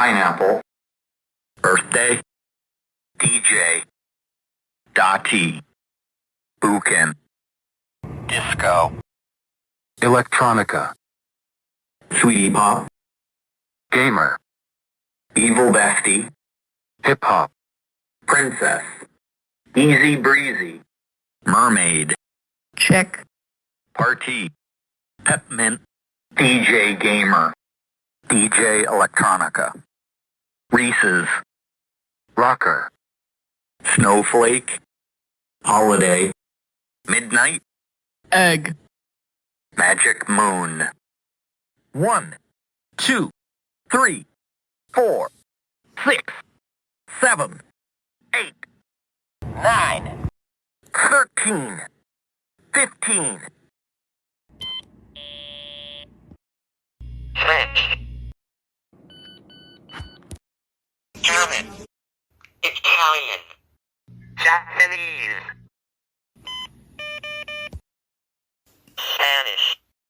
Pineapple. Birthday. DJ. Dottie. Buchan. Disco. Electronica. Sweetie Pop. Gamer. Evil Bestie. Hip Hop. Princess. Easy Breezy. Mermaid. Check. Party. Peppermint. DJ Gamer. DJ Electronica. Reese's. Rocker. Snowflake. Holiday. Midnight. Egg. Magic Moon. 1, 2, 3, 4, 6, 7, 8, 9, 13, 15. French. German. Italian. Japanese.